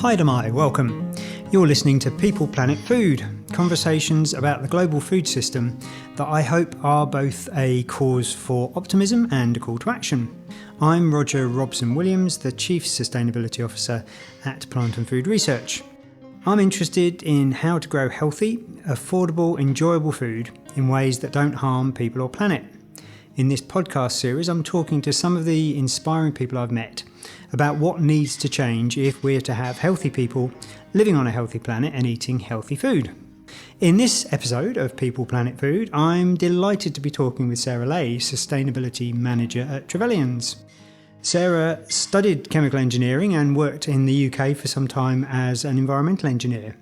Hi Damai, welcome. You're listening to People, Planet, Food, conversations about the global food system that I hope are both a cause for optimism and a call to action. I'm Roger Robson-Williams, the Chief Sustainability Officer at Plant and Food Research. I'm interested in how to grow healthy, affordable, enjoyable food in ways that don't harm people or planet. In this podcast series, I'm talking to some of the inspiring people I've met about what needs to change if we're to have healthy people living on a healthy planet and eating healthy food. In this episode of People, Planet, Food, I'm delighted to be talking with Sarah Lei, Sustainability Manager at Trevelyan's. Sarah studied chemical engineering and worked in the UK for some time as an environmental engineer.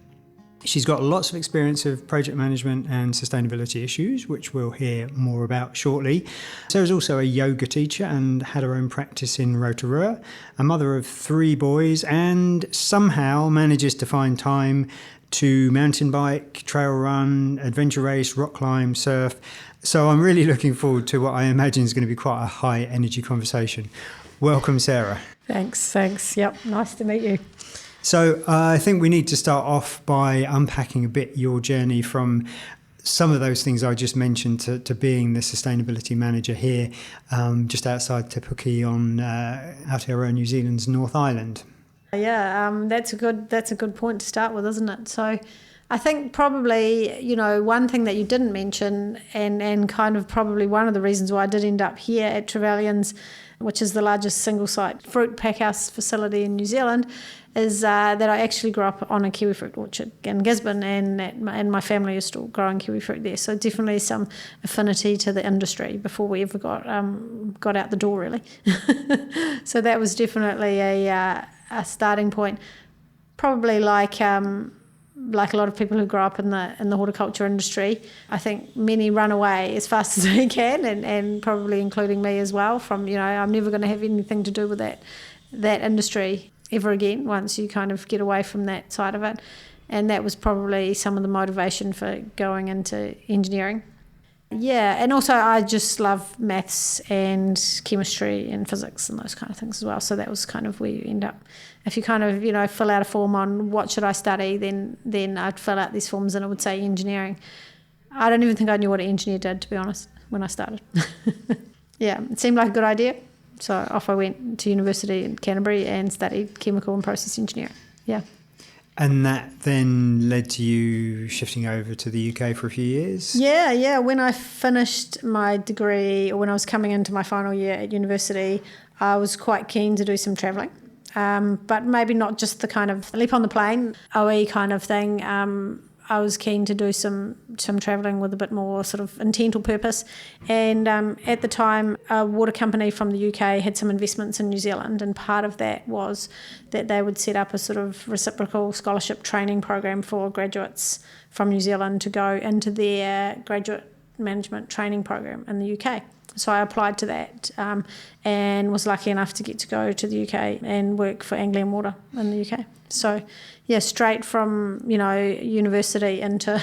She's got lots of experience of project management and sustainability issues, which we'll hear more about shortly. Sarah's also a yoga teacher and had her own practice in Rotorua, a mother of 3 boys, and somehow manages to find time to mountain bike, trail run, adventure race, rock climb, surf. So I'm really looking forward to what I imagine is going to be quite a high energy conversation. Welcome, Sarah. Thanks. Yep, nice to meet you. So I think we need to start off by unpacking a bit your journey from some of those things I just mentioned to being the sustainability manager here, just outside Te Puke on Aotearoa, New Zealand's North Island. Yeah, that's a good point to start with, isn't it? So I think probably, one thing that you didn't mention and kind of probably one of the reasons why I did end up here at Trevelyan's, which is the largest single-site fruit packhouse facility in New Zealand, is that I actually grew up on a kiwifruit orchard in Gisborne, and my family is still growing kiwifruit there. So definitely some affinity to the industry before we ever got out the door, really. So that was definitely a starting point. Probably like a lot of people who grow up in the horticulture industry, I think many run away as fast as they can, and probably including me as well. From I'm never going to have anything to do with that industry ever again once you kind of get away from that side of it. And that was probably some of the motivation for going into engineering. Yeah, and also I just love maths and chemistry and physics and those kind of things as well. So that was kind of where you end up. If you kind of, fill out a form on what should I study, then I'd fill out these forms and it would say engineering. I don't even think I knew what an engineer did, to be honest, when I started. Yeah, it seemed like a good idea. So off I went to university in Canterbury and studied chemical and process engineering. Yeah. And that then led to you shifting over to the UK for a few years? Yeah. When I finished my degree, or when I was coming into my final year at university, I was quite keen to do some travelling. But maybe not just the kind of leap on the plane, OE kind of thing. I was keen to do some travelling with a bit more sort of intent or purpose. And at the time, a water company from the UK had some investments in New Zealand, and part of that was that they would set up a sort of reciprocal scholarship training program for graduates from New Zealand to go into their graduate management training program in the UK. So I applied to that and was lucky enough to get to go to the UK and work for Anglian Water in the UK. So, yeah, straight from, university into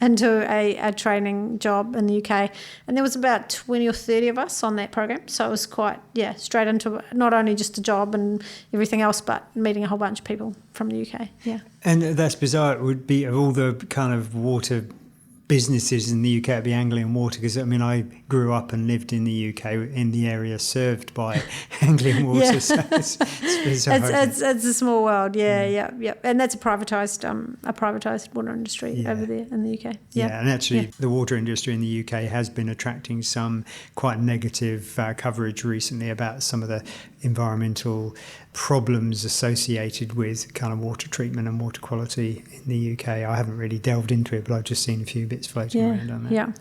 a training job in the UK. And there was about 20 or 30 of us on that program. So it was quite, straight into not only just a job and everything else, but meeting a whole bunch of people from the UK, yeah. And that's bizarre. It would be of all the kind of water businesses in the UK, it'd be Anglian Water, because I grew up and lived in the UK in the area served by Anglian Water. Yeah. So it's it's a small world, yeah, and that's a privatised water industry over there in the UK. Yeah, and actually the water industry in the UK has been attracting some quite negative coverage recently about some of the environmental problems associated with kind of water treatment and water quality in the UK. I haven't really delved into it, but I've just seen a few bits floating around on that.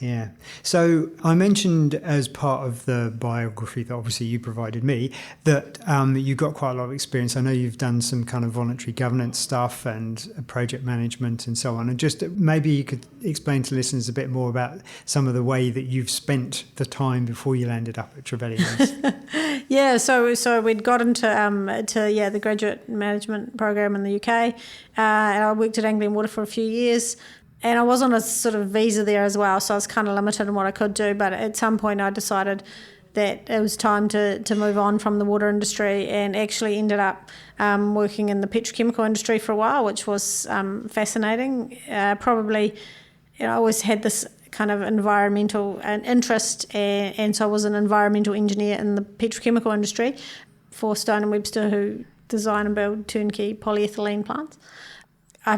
Yeah. So I mentioned as part of the biography that obviously you provided me that you've got quite a lot of experience. I know you've done some kind of voluntary governance stuff and project management and so on. And just maybe you could explain to listeners a bit more about some of the way that you've spent the time before you landed up at Trevelyan's. Yeah, so we'd got into the graduate management program in the UK. And I worked at Anglian Water for a few years. And I was on a sort of visa there as well, so I was kind of limited in what I could do. But at some point I decided that it was time to move on from the water industry, and actually ended up working in the petrochemical industry for a while, which was fascinating. Probably, I always had this kind of environmental interest, and so I was an environmental engineer in the petrochemical industry for Stone & Webster, who design and build turnkey polyethylene plants.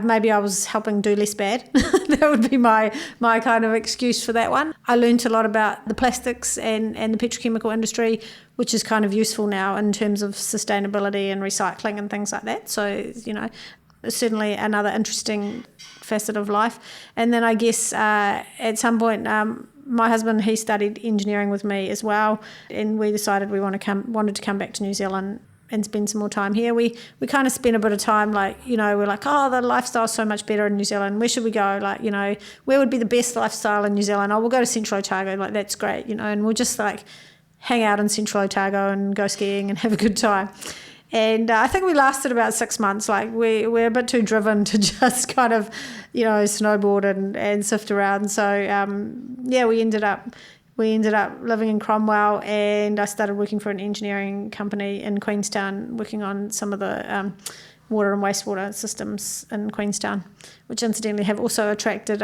Maybe I was helping do less bad. That would be my kind of excuse for that one. I learned a lot about the plastics and the petrochemical industry, which is kind of useful now in terms of sustainability and recycling and things like that. So, certainly another interesting facet of life. And then I guess at some point, my husband, he studied engineering with me as well, and we decided we wanted to come back to New Zealand and spend some more time here. We kind of spent a bit of time we're like, oh, the lifestyle's so much better in New Zealand. Where should we go? Where would be the best lifestyle in New Zealand? Oh, we'll go to Central Otago. That's great, and we'll just hang out in Central Otago and go skiing and have a good time. And I think we lasted about 6 months. We're a bit too driven to just kind of, snowboard and sift around. So, we ended up living in Cromwell, and I started working for an engineering company in Queenstown, working on some of the water and wastewater systems in Queenstown, which incidentally have also attracted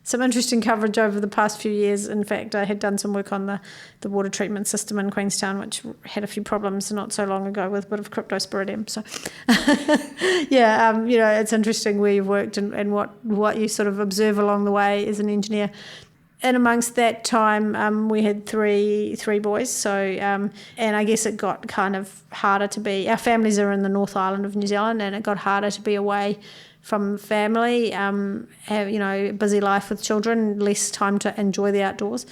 some interesting coverage over the past few years. In fact, I had done some work on the water treatment system in Queenstown, which had a few problems not so long ago with a bit of cryptosporidium. So, it's interesting where you've worked and what you sort of observe along the way as an engineer. And amongst that time, we had three boys. So, and I guess it got kind of harder to be. Our families are in the North Island of New Zealand, and it got harder to be away from family. Have busy life with children, less time to enjoy the outdoors,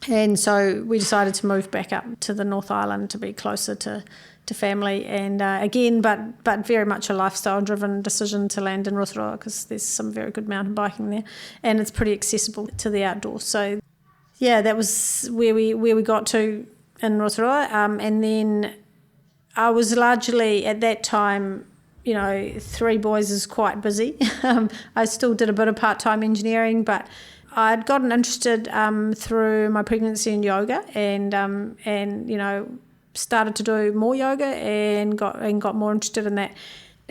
and so we decided to move back up to the North Island to be closer to family. And again, but very much a lifestyle-driven decision to land in Rotorua, because there's some very good mountain biking there, and it's pretty accessible to the outdoors. So, that was where we got to in Rotorua. And then I was largely at that time, 3 boys is quite busy. I still did a bit of part-time engineering, but I'd gotten interested through my pregnancy in yoga, and started to do more yoga and got more interested in that.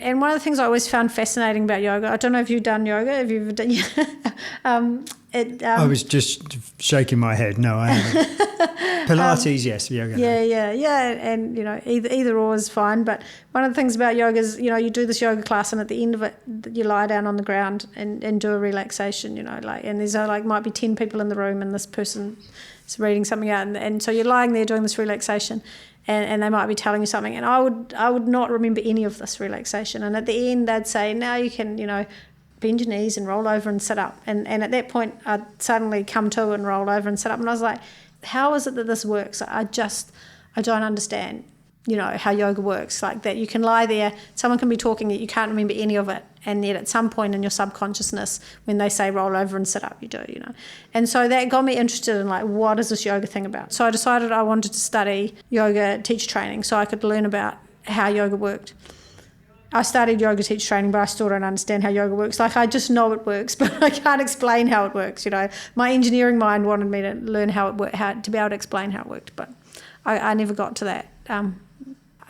And one of the things I always found fascinating about yoga, I don't know if you've done yoga, have you ever done I was just shaking my head. No, I haven't. Pilates, yes, yoga. Yeah, and either or is fine. But one of the things about yoga is, you do this yoga class, and at the end of it, you lie down on the ground and do a relaxation. And there's might be 10 people in the room, and this person is reading something out, and so you're lying there doing this relaxation, and they might be telling you something, and I would not remember any of this relaxation. And at the end, they'd say, now you can bend your knees and roll over and sit up, and at that point I'd suddenly come to and roll over and sit up, and I was like, how is it that this works? I don't understand how yoga works, like that you can lie there, someone can be talking, you can't remember any of it, and yet at some point in your subconsciousness, when they say roll over and sit up, you do. And so that got me interested in what is this yoga thing about. So I decided I wanted to study yoga teacher training so I could learn about how yoga worked. I studied yoga teacher training, but I still don't understand how yoga works. I just know it works, but I can't explain how it works. My engineering mind wanted me to learn how it worked, to be able to explain how it worked, but I never got to that.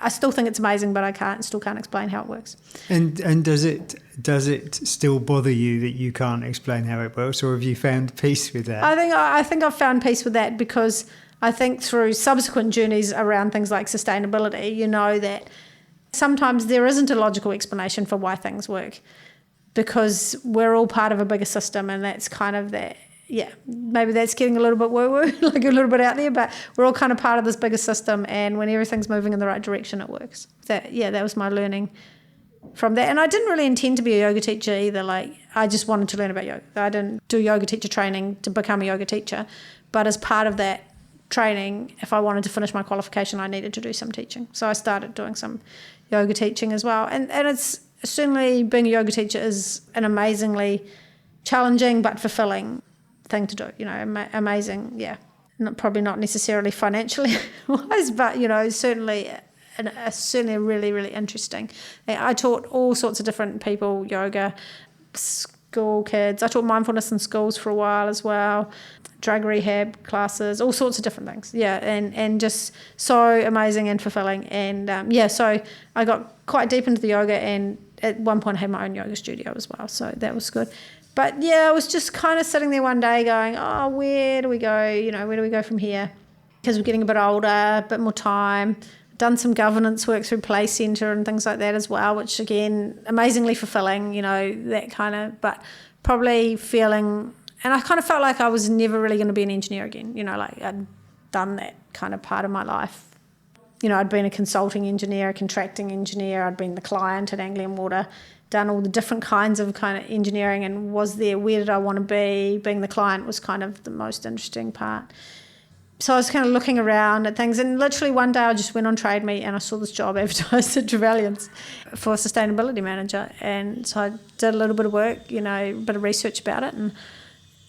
I still think it's amazing, but I still can't explain how it works. And does it still bother you that you can't explain how it works, or have you found peace with that? I think I've found peace with that, because I think through subsequent journeys around things like sustainability, that sometimes there isn't a logical explanation for why things work, because we're all part of a bigger system, and that's kind of that. Yeah, maybe that's getting a little bit woo-woo, a little bit out there, but we're all kind of part of this bigger system, and when everything's moving in the right direction, it works. That was my learning from that. And I didn't really intend to be a yoga teacher either. I just wanted to learn about yoga. I didn't do yoga teacher training to become a yoga teacher, but as part of that training, if I wanted to finish my qualification, I needed to do some teaching. So I started doing some yoga teaching as well. And it's certainly, being a yoga teacher is an amazingly challenging but fulfilling thing to do, amazing, probably not necessarily financially wise, but certainly really, really interesting. I taught all sorts of different people yoga, school kids. I taught mindfulness in schools for a while as well, drug rehab classes, all sorts of different things. Yeah, and just so amazing and fulfilling. And so I got quite deep into the yoga, and at one point I had my own yoga studio as well. So that was good. But yeah, I was just kind of sitting there one day going, oh, where do we go? Where do we go from here? Because we're getting a bit older, a bit more time. Done some governance work through Play Centre and things like that as well, which again, amazingly fulfilling, that kind of, but probably feeling, and I kind of felt like I was never really going to be an engineer again, like I'd done that kind of part of my life. I'd been a consulting engineer, a contracting engineer, I'd been the client at Anglian Water, done all the different kinds of kind of engineering, and was there, where did I want to be? Being the client was kind of the most interesting part. So I was kind of looking around at things, and literally one day I just went on Trade Me and I saw this job advertised at Trevelyan's for a sustainability manager, and so I did a little bit of work, a bit of research about it, and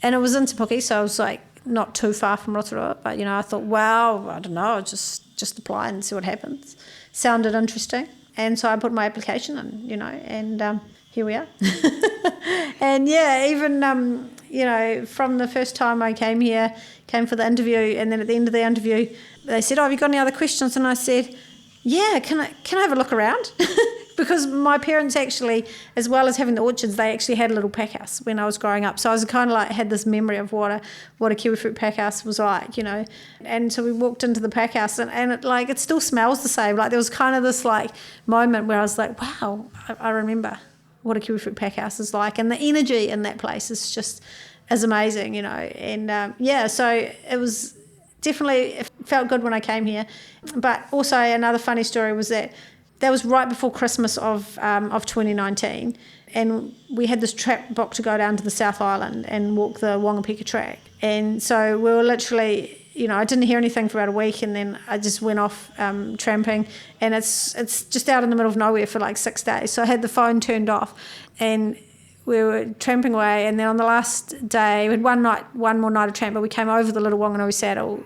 it was in Te Puke, so I was like not too far from Rotorua, but I thought, wow, I don't know, I'll just apply and see what happens. Sounded interesting, and so I put my application in, and here we are. And yeah, even from the first time I came for the interview, and then at the end of the interview they said, oh, have you got any other questions? And I said, yeah, can I have a look around? Because my parents actually, as well as having the orchards, they actually had a little packhouse when I was growing up. So I was kind of like, had this memory of what a kiwifruit packhouse was like, And so we walked into the packhouse, and it still smells the same. Like there was kind of this like moment where I was like, wow, I remember what a kiwifruit packhouse is like, and the energy in that place is amazing, And so it was definitely, it felt good when I came here. But also another funny story was that was right before Christmas of 2019, and we had this trap booked to go down to the South Island and walk the Wangapeka track. And so we were literally, I didn't hear anything for about a week, and then I just went off tramping, and it's just out in the middle of nowhere for like 6 days. So I had the phone turned off, and we were tramping away, and then on the last day, we had one more night of tramp, but we came over the Little Wanganui saddle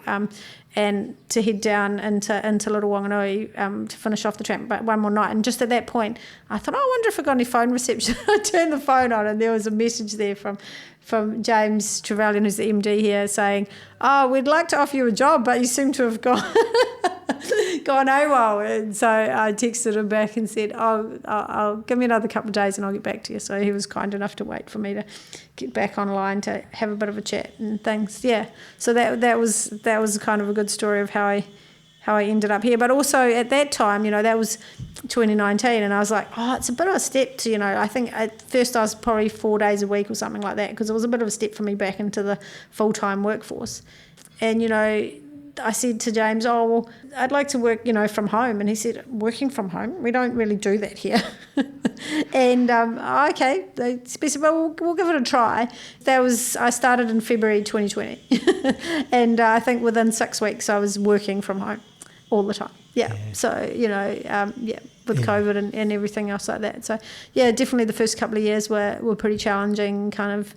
and to head down into Little Wanganui to finish off the tramp, but one more night. And just at that point, I thought, I wonder if I got any phone reception. I turned the phone on, and there was a message there from James Trevelyan, who's the MD here, saying, oh, we'd like to offer you a job, but you seem to have gone AWOL. And so I texted him back and said, I'll give me another couple of days and I'll get back to you. So he was kind enough to wait for me to get back online to have a bit of a chat and things. Yeah. So that was kind of a good story of how I ended up here. But also at that time, that was 2019, and I was like, oh, it's a bit of a step to, I think at first I was probably 4 days a week or something like that, because it was a bit of a step for me back into the full-time workforce. And, I said to James, oh, well, I'd like to work, from home. And he said, working from home? We don't really do that here. And, okay, they said, well, we'll give it a try. I started in February 2020. And I think within 6 weeks I was working from home all the time. Yeah. So, with COVID and everything else like that. So, yeah, definitely the first couple of years were pretty challenging, kind of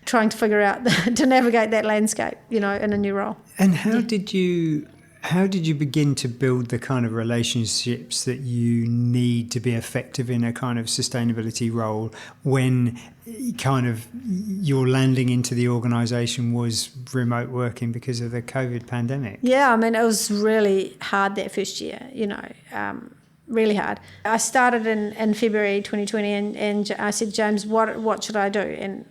trying to figure out to navigate that landscape, in a new role. And how did you begin to build the kind of relationships that you need to be effective in a kind of sustainability role when kind of your landing into the organisation was remote working because of the COVID pandemic? Yeah, I mean, it was really hard that first year, really hard. I started in February 2020, and I said, James, what should I do?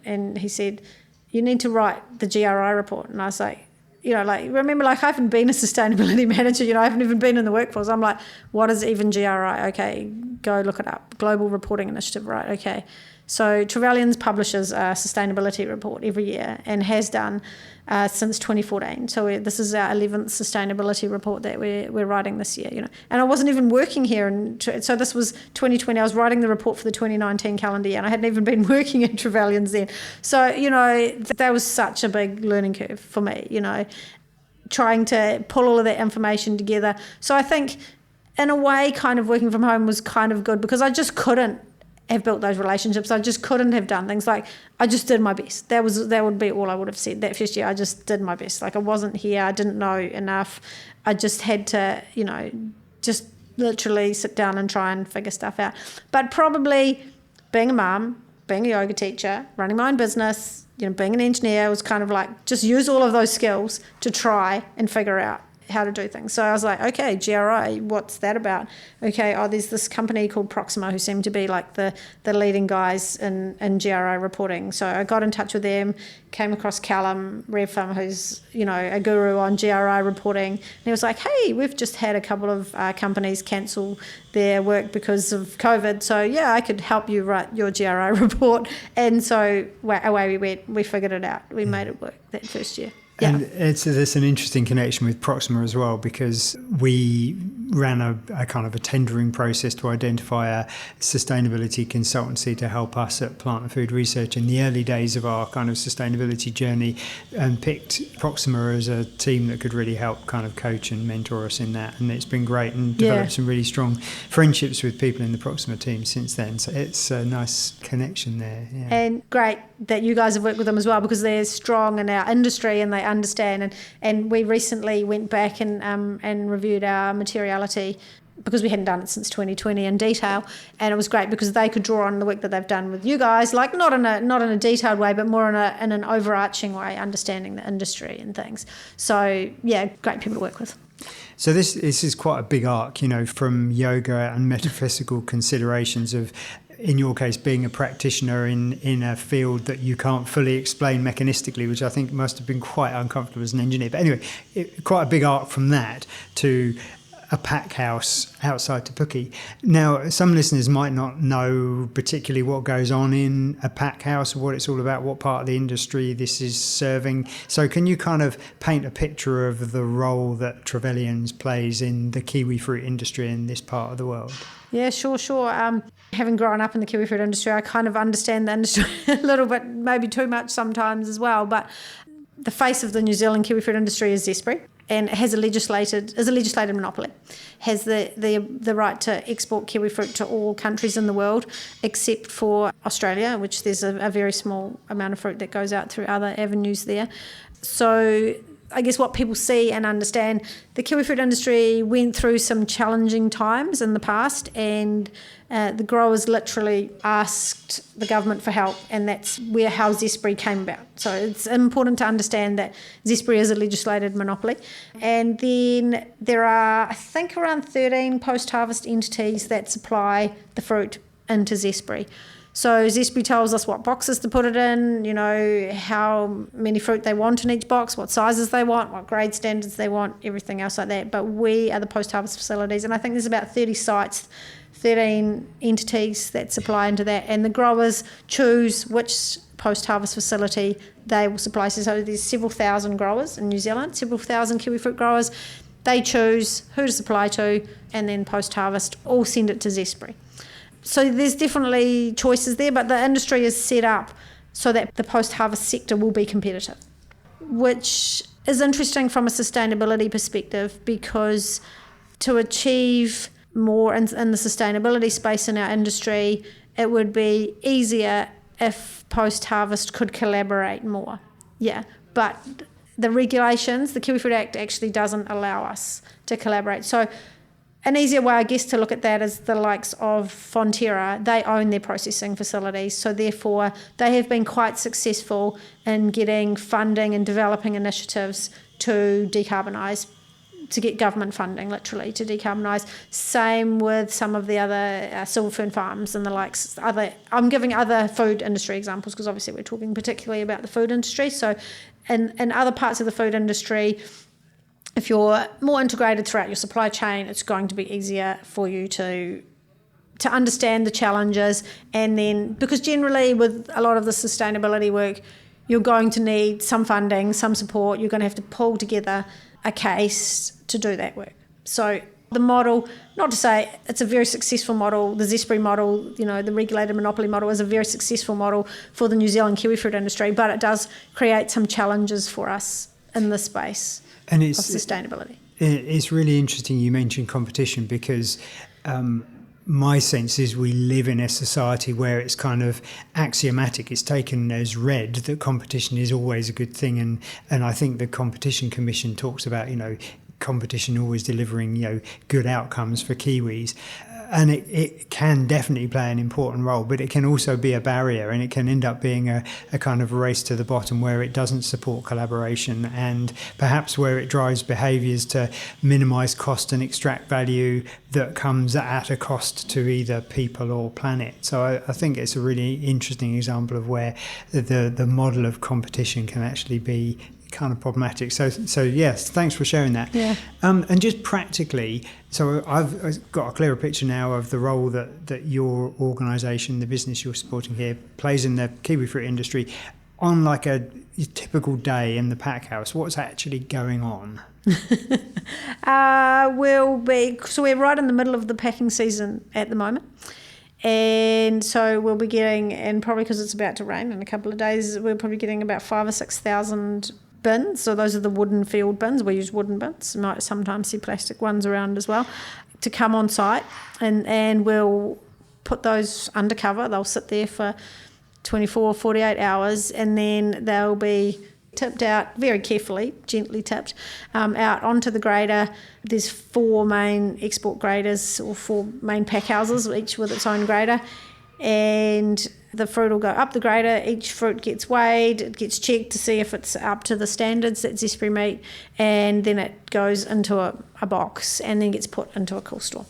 And he said, you need to write the GRI report. And I was like, remember, I haven't been a sustainability manager, I haven't even been in the workforce. I'm like, what is even GRI? Okay, go look it up. Global Reporting Initiative, right? Okay. So Trevelyan's publishes a sustainability report every year and has done since 2014. So this is our 11th sustainability report that we're writing this year. And I wasn't even working here, so this was 2020. I was writing the report for the 2019 calendar year, and I hadn't even been working at Trevelyan's then. So that was such a big learning curve for me. Trying to pull all of that information together. So I think, in a way, kind of working from home was kind of good, because I just couldn't have built those relationships. I just couldn't have done things. Like, I just did my best. That would be all I would have said. That first year, I just did my best. Like, I wasn't here. I didn't know enough. I just had to, just literally sit down and try and figure stuff out. But probably being a mum, being a yoga teacher, running my own business, being an engineer, was kind of like just use all of those skills to try and figure out how to do things. So I was like, okay, GRI, what's that about? Okay, there's this company called Proxima who seem to be like the leading guys in GRI reporting. So I got in touch with them, came across Callum Redfern, who's, a guru on GRI reporting. And he was like, hey, we've just had a couple of companies cancel their work because of COVID. So yeah, I could help you write your GRI report. And so away we went. We figured it out. We made it work that first year. Yeah. And there's an interesting connection with Proxima as well, because we ran a kind of a tendering process to identify a sustainability consultancy to help us at Plant and Food Research in the early days of our kind of sustainability journey, and picked Proxima as a team that could really help kind of coach and mentor us in that. And it's been great, and developed some really strong friendships with people in the Proxima team since then. So it's a nice connection there. Yeah. And great that you guys have worked with them as well, because they're strong in our industry and they understand. And we recently went back and reviewed our materiality, because we hadn't done it since 2020 in detail, and it was great because they could draw on the work that they've done with you guys, like not in a detailed way, but more in an overarching way, understanding the industry and things. So yeah, great people to work with. So this is quite a big arc, from yoga and metaphysical considerations of, in your case, being a practitioner in a field that you can't fully explain mechanistically, which I think must have been quite uncomfortable as an engineer. But anyway, quite a big arc from that to a pack house outside Te Puke. Now, some listeners might not know particularly what goes on in a pack house, what it's all about, what part of the industry this is serving. So can you kind of paint a picture of the role that Trevelyan's plays in the kiwifruit industry in this part of the world? Yeah, sure. Having grown up in the kiwifruit industry, I kind of understand the industry a little bit, maybe too much sometimes as well. But the face of the New Zealand kiwifruit industry is Zespri, and it is a legislated monopoly. Has the right to export kiwifruit to all countries in the world, except for Australia, which there's a very small amount of fruit that goes out through other avenues there. So I guess what people see and understand, the kiwifruit industry went through some challenging times in the past, and the growers literally asked the government for help, and that's how Zespri came about. So it's important to understand that Zespri is a legislated monopoly. And then there are, I think, around 13 post-harvest entities that supply the fruit into Zespri. So Zespri tells us what boxes to put it in, how many fruit they want in each box, what sizes they want, what grade standards they want, everything else like that. But we are the post-harvest facilities, and I think there's about 30 sites, 13 entities that supply into that, and the growers choose which post-harvest facility they will supply. So there's several thousand growers in New Zealand, several thousand kiwifruit growers. They choose who to supply to, and then post-harvest all send it to Zespri. So there's definitely choices there, but the industry is set up so that the post-harvest sector will be competitive, which is interesting from a sustainability perspective, because to achieve more in the sustainability space in our industry, it would be easier if post-harvest could collaborate more. Yeah, but the regulations, the Kiwifruit Act actually doesn't allow us to collaborate. So an easier way, I guess, to look at that is the likes of Fonterra. They own their processing facilities, so therefore they have been quite successful in getting funding and developing initiatives to decarbonise, to get government funding, literally, to decarbonise. Same with some of the other silver fern farms and the likes. I'm giving other food industry examples because obviously we're talking particularly about the food industry. So in other parts of the food industry, if you're more integrated throughout your supply chain, it's going to be easier for you to understand the challenges. And then, because generally with a lot of the sustainability work, you're going to need some funding, some support. You're going to have to pull together a case to do that work. So the model, not to say it's a very successful model, the Zespri model, the regulated monopoly model is a very successful model for the New Zealand kiwifruit industry, but it does create some challenges for us in the space of sustainability. It's really interesting you mentioned competition, because my sense is we live in a society where it's kind of axiomatic, it's taken as read that competition is always a good thing, and I think the Competition Commission talks about competition always delivering good outcomes for Kiwis. and it can definitely play an important role, but it can also be a barrier, and it can end up being a kind of race to the bottom where it doesn't support collaboration, and perhaps where it drives behaviours to minimise cost and extract value that comes at a cost to either people or planet. So I think it's a really interesting example of where the model of competition can actually be kind of problematic. So yes, thanks for sharing that. Yeah. And just practically, so I've got a clearer picture now of the role that your organisation, the business you're supporting here, plays in the kiwifruit industry. On like a typical day in the packhouse, what's actually going on? We're right in the middle of the packing season at the moment. And so we'll be getting, and probably because it's about to rain in a couple of days, we're probably getting about 5,000 or 6,000 bins. So those are the wooden field bins. We use wooden bins. You might sometimes see plastic ones around as well, to come on site. And we'll put those undercover. They'll sit there for 24, 48 hours, and then they'll be tipped out very carefully, gently tipped, out onto the grader. There's 4 main export graders, or 4 main pack houses, each with its own grader. And the fruit will go up the grader. Each fruit gets weighed, it gets checked to see if it's up to the standards that Zespri meet, and then it goes into a box and then gets put into a cool store.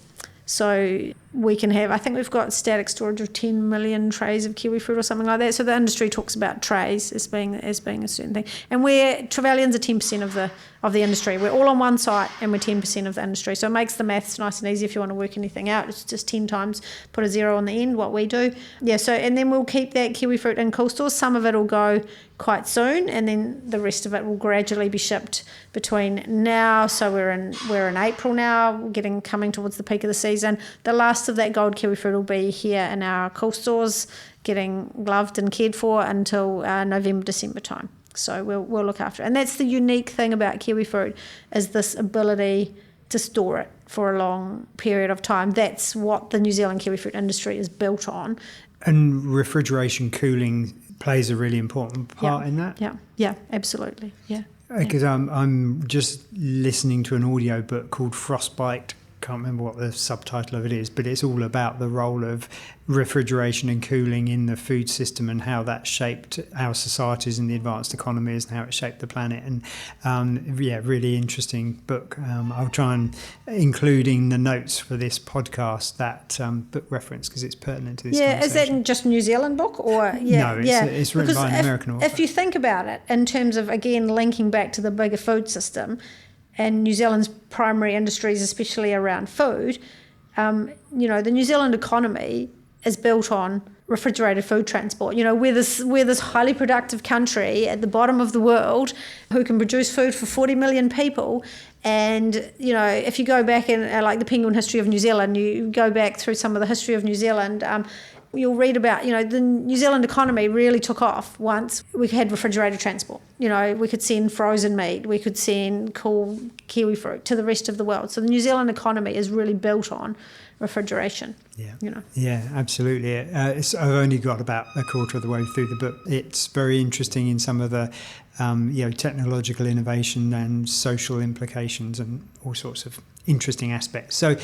So we can have, I think we've got static storage of 10 million trays of kiwifruit or something like that. So the industry talks about trays as being a certain thing. And Trevelyan's are 10% of the industry. We're all on one site and we're 10% of the industry. So it makes the maths nice and easy if you want to work anything out. It's just 10 times, put a 0 on the end, what we do. Yeah, so, and then we'll keep that kiwifruit in cool stores. Some of it will go quite soon, and then the rest of it will gradually be shipped between now. So we're in April now, coming towards the peak of the season. The last of that gold kiwifruit will be here in our cool stores, getting gloved and cared for until November, December time. So we'll look after it. And that's the unique thing about kiwifruit, is this ability to store it for a long period of time. That's what the New Zealand kiwifruit industry is built on. And refrigeration, cooling plays a really important part in that. Yeah, absolutely. Yeah. Because I'm just listening to an audio book called Frostbite. Can't remember what the subtitle of it is, but it's all about the role of refrigeration and cooling in the food system and how that shaped our societies in the advanced economies and how it shaped the planet. And really interesting book. I'll try and include in the notes for this podcast that book reference, because it's pertinent to this conversation. Is that just a New Zealand book, or No, it's written by an American author. If you think about it in terms of, again, linking back to the bigger food system and New Zealand's primary industries, especially around food, the New Zealand economy is built on refrigerated food transport. We're this highly productive country at the bottom of the world who can produce food for 40 million people. And, if you go back in like the penguin history of New Zealand, you go back through some of the history of New Zealand, you'll read about, the New Zealand economy really took off once we had refrigerated transport. We could send frozen meat, we could send cool kiwi fruit to the rest of the world. So the New Zealand economy is really built on refrigeration. Yeah, absolutely. I've only got about a quarter of the way through the book. It's very interesting in some of the technological innovation and social implications and all sorts of interesting aspects. So,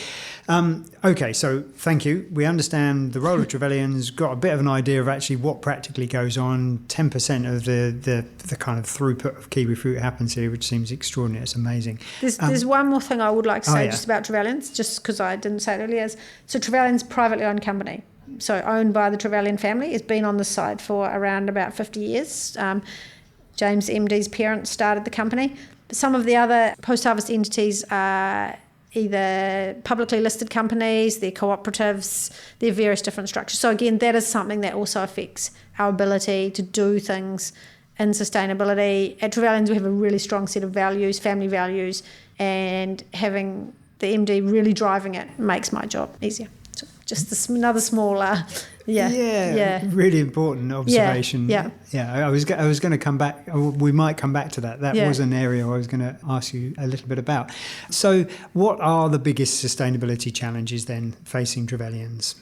so thank you. We understand the role of Trevelyan's, got a bit of an idea of actually what practically goes on. 10% of the kind of throughput of kiwi fruit happens here, which seems extraordinary. It's amazing. There's one more thing I would like to say just about Trevelyan's, just because I didn't say it earlier. So Trevelyan's a privately owned company, so owned by the Trevelyan family. It's been on the site for around about 50 years. James MD's parents started the company. But some of the other post-harvest entities are either publicly listed companies, they're cooperatives, they're various different structures. So again, that is something that also affects our ability to do things in sustainability. At Trevelyan's, we have a really strong set of values, family values, and having the MD really driving it makes my job easier. So just another small, really important observation. I was going to come back. We might come back to that. That was an area I was going to ask you a little bit about. So, what are the biggest sustainability challenges then facing Trevelyan's?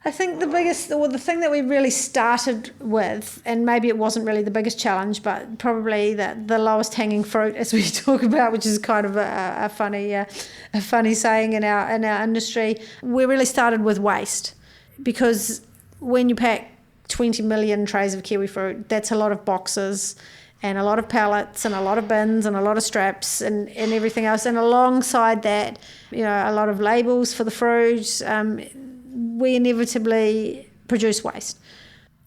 I think the thing that we really started with, and maybe it wasn't really the biggest challenge, but probably the lowest hanging fruit, as we talk about, which is kind of a funny saying in our industry. We really started with waste, because when you pack 20 million trays of kiwifruit, that's a lot of boxes and a lot of pallets and a lot of bins and a lot of straps and everything else. And alongside that, a lot of labels for the fruit. We inevitably produce waste.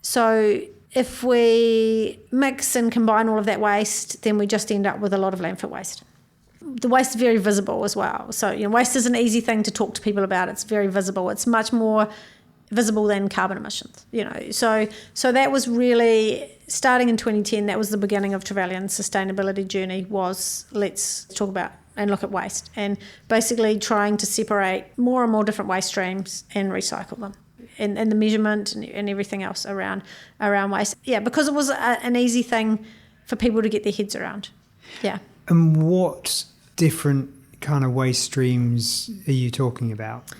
So if we mix and combine all of that waste, then we just end up with a lot of landfill waste. The waste is very visible as well. So waste is an easy thing to talk to people about. It's very visible. It's much more visible than carbon emissions. So that was really starting in 2010. That was the beginning of Trevelyan's sustainability journey. Was let's talk about and look at waste, and basically trying to separate more and more different waste streams and recycle them, and the measurement and everything else around waste. Yeah, because it was an easy thing for people to get their heads around. Yeah. And what different kind of waste streams are you talking about?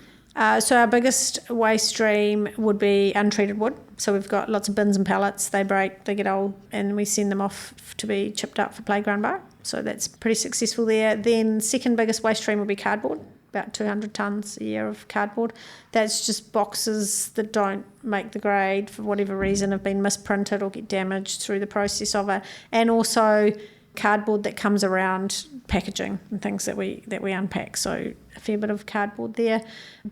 So our biggest waste stream would be untreated wood. So we've got lots of bins and pallets. They break, they get old, and we send them off to be chipped up for playground bark. So that's pretty successful there. Then second biggest waste stream would be cardboard, about 200 tonnes a year of cardboard. That's just boxes that don't make the grade for whatever reason, have been misprinted or get damaged through the process of it. And also cardboard that comes around packaging and things that we unpack. So a fair bit of cardboard there.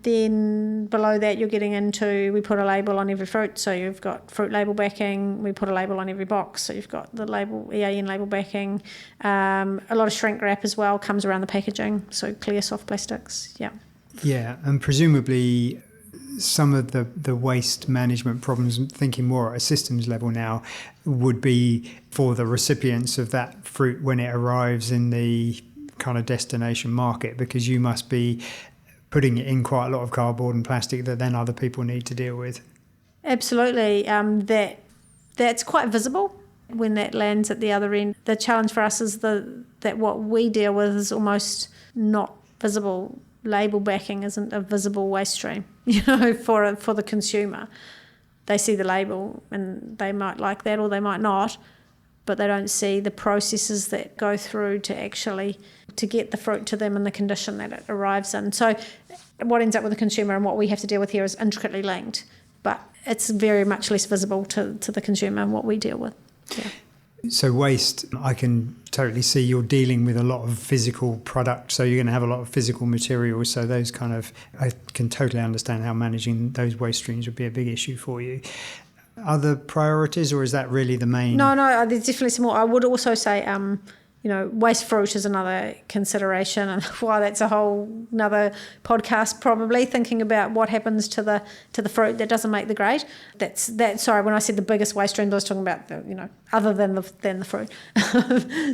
Then below that you're getting into, we put a label on every fruit. So you've got fruit label backing. We put a label on every box. So you've got the label, EAN label backing. A lot of shrink wrap as well comes around the packaging. So clear soft plastics. Yeah. Yeah, and presumably some of the waste management problems, thinking more at a systems level now, would be for the recipients of that fruit when it arrives in the kind of destination market, because you must be putting it in quite a lot of cardboard and plastic that then other people need to deal with. Absolutely. That's quite visible when that lands at the other end. The challenge for us is that what we deal with is almost not visible. Label backing isn't a visible waste stream, for the consumer. They see the label and they might like that or they might not, but they don't see the processes that go through to get the fruit to them in the condition that it arrives in. So what ends up with the consumer and what we have to deal with here is intricately linked, but it's very much less visible to the consumer and what we deal with. Yeah. So waste, I can totally see you're dealing with a lot of physical product, so you're going to have a lot of physical materials. So those I can totally understand how managing those waste streams would be a big issue for you. Other priorities, or is that really the main? No, there's definitely some more. I would also say, waste fruit is another consideration, and why that's a whole another podcast probably, thinking about what happens to the fruit that doesn't make the grade. Sorry, when I said the biggest waste stream, I was talking about other than the fruit.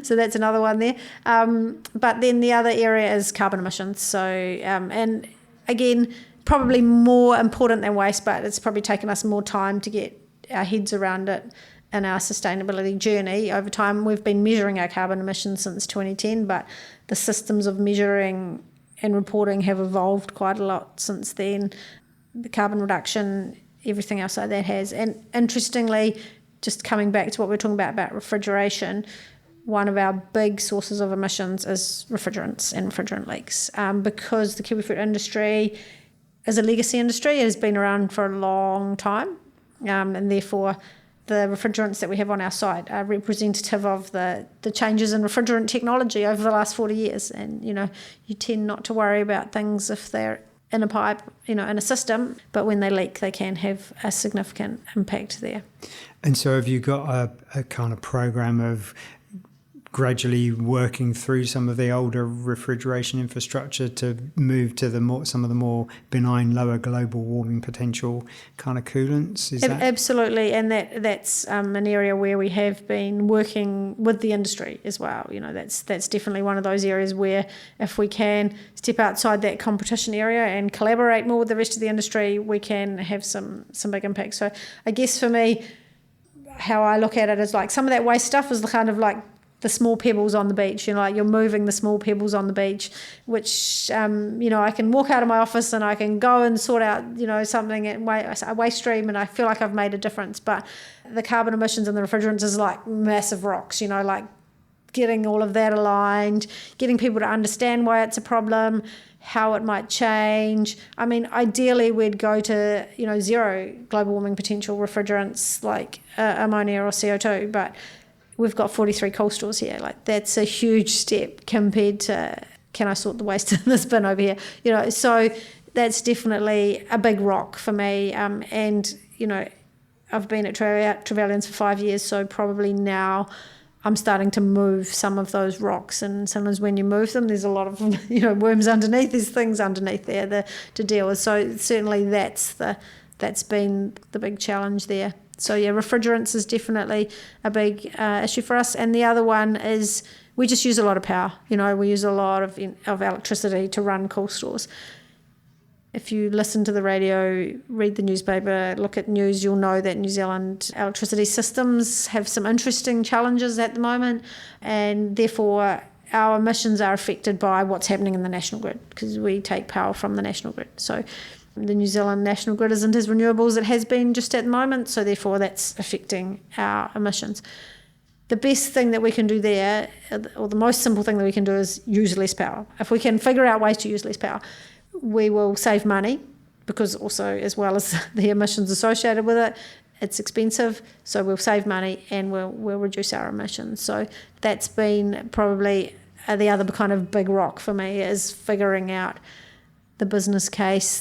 So that's another one there. But then the other area is carbon emissions. So and again, probably more important than waste, but it's probably taken us more time to get our heads around it. In our sustainability journey over time, we've been measuring our carbon emissions since 2010, but the systems of measuring and reporting have evolved quite a lot since then. The carbon reduction, everything else like that has. And interestingly, just coming back to what we were talking about refrigeration, one of our big sources of emissions is refrigerants and refrigerant leaks, because the kiwifruit industry is a legacy industry. It has been around for a long time, and therefore the refrigerants that we have on our site are representative of the changes in refrigerant technology over the last 40 years. And, you tend not to worry about things if they're in a pipe, in a system, but when they leak, they can have a significant impact there. And so have you got a kind of program of gradually working through some of the older refrigeration infrastructure to move to some of the more benign, lower global warming potential kind of coolants? Absolutely, and that's an area where we have been working with the industry as well. That's definitely one of those areas where if we can step outside that competition area and collaborate more with the rest of the industry, we can have some big impact. So I guess for me, how I look at it is like some of that waste stuff is the kind of like the small pebbles on the beach, like you're moving the small pebbles on the beach, which, I can walk out of my office and I can go and sort out, something at a waste stream, and I feel like I've made a difference. But the carbon emissions and the refrigerants is like massive rocks, like getting all of that aligned, getting people to understand why it's a problem, how it might change. I mean, ideally we'd go to, zero global warming potential refrigerants like ammonia or CO2, but we've got 43 coal stores here. Like, that's a huge step compared to, can I sort the waste in this bin over here? So that's definitely a big rock for me. And, I've been at Trevelyan's for 5 years, so probably now I'm starting to move some of those rocks. And sometimes when you move them, there's a lot of, worms underneath. There's things underneath there to deal with. So certainly that's been the big challenge there. So yeah, refrigerants is definitely a big issue for us. And the other one is we just use a lot of power. We use a lot of electricity to run coal stores. If you listen to the radio, read the newspaper, look at news, you'll know that New Zealand electricity systems have some interesting challenges at the moment, and therefore our emissions are affected by what's happening in the national grid, because we take power from the national grid. So the New Zealand national grid isn't as renewable as it has been just at the moment, so therefore that's affecting our emissions. The best thing that we can do there, or the most simple thing that we can do, is use less power. If we can figure out ways to use less power, we will save money, because also, as well as the emissions associated with it, it's expensive, so we'll save money and we'll reduce our emissions. So that's been probably the other kind of big rock for me, is figuring out the business case,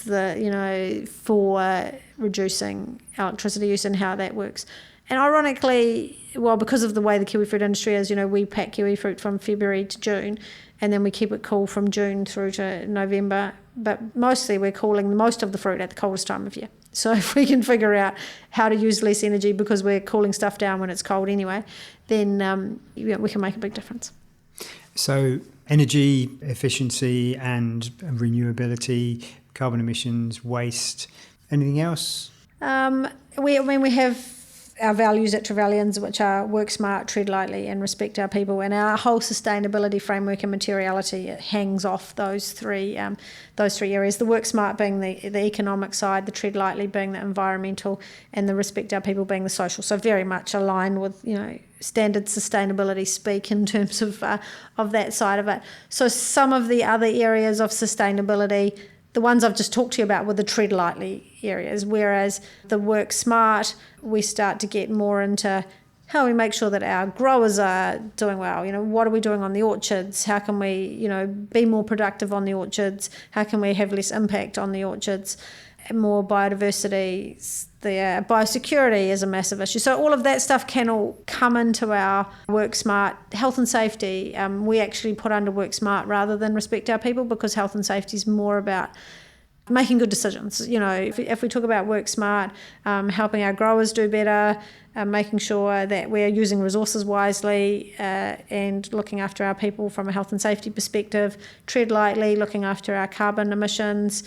for reducing electricity use and how that works. And ironically, because of the way the kiwifruit industry is, we pack kiwifruit from February to June, and then we keep it cool from June through to November. But mostly we're cooling most of the fruit at the coldest time of year. So if we can figure out how to use less energy because we're cooling stuff down when it's cold anyway, then we can make a big difference. So energy efficiency and renewability, carbon emissions, waste, anything else? We have our values at Trevelyan's, which are work smart, tread lightly, and respect our people. And our whole sustainability framework and materiality, it hangs off those three areas. The work smart being the economic side, the tread lightly being the environmental, and the respect our people being the social. So very much aligned with standard sustainability speak in terms of that side of it. So some of the other areas of sustainability, the ones I've just talked to you about, were the tread lightly areas, whereas the work smart, we start to get more into how we make sure that our growers are doing well. What are we doing on the orchards? How can we, be more productive on the orchards? How can we have less impact on the orchards? More biodiversity, the biosecurity is a massive issue. So all of that stuff can all come into our work smart. Health and safety, we actually put under work smart rather than respect our people, because health and safety is more about making good decisions. If we talk about work smart, helping our growers do better, making sure that we're using resources wisely, and looking after our people from a health and safety perspective, tread lightly, looking after our carbon emissions,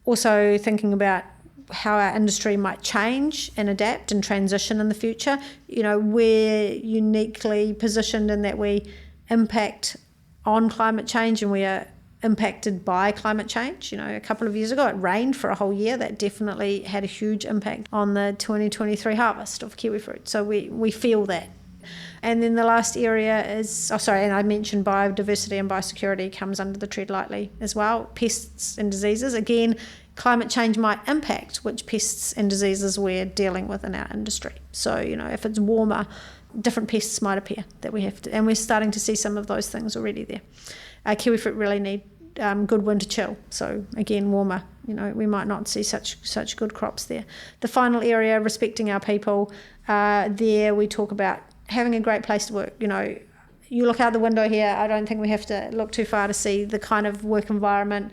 also thinking about how our industry might change and adapt and transition in the future. We're uniquely positioned in that we impact on climate change, and we are impacted by climate change. A couple of years ago it rained for a whole year. That definitely had a huge impact on the 2023 harvest of kiwifruit. So we feel that. And then the last area is, and I mentioned biodiversity and biosecurity comes under the tread lightly as well. Pests and diseases. Again, climate change might impact which pests and diseases we're dealing with in our industry. So, if it's warmer, different pests might appear that we have to, and we're starting to see some of those things already there. Kiwifruit really need good winter chill. So again, warmer, we might not see such good crops there. The final area, respecting our people, there we talk about having a great place to work. You look out the window here, I don't think we have to look too far to see the kind of work environment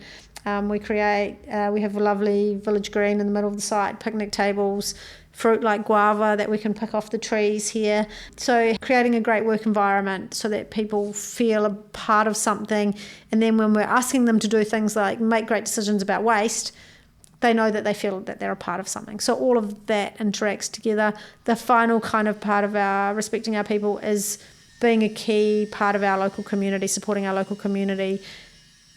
we create. We have a lovely village green in the middle of the site, picnic tables, fruit like guava that we can pick off the trees here. So creating a great work environment so that people feel a part of something, and then when we're asking them to do things like make great decisions about waste, they know that they feel that they're a part of something. So all of that interacts together. The final kind of part of our respecting our people is being a key part of our local community, supporting our local community.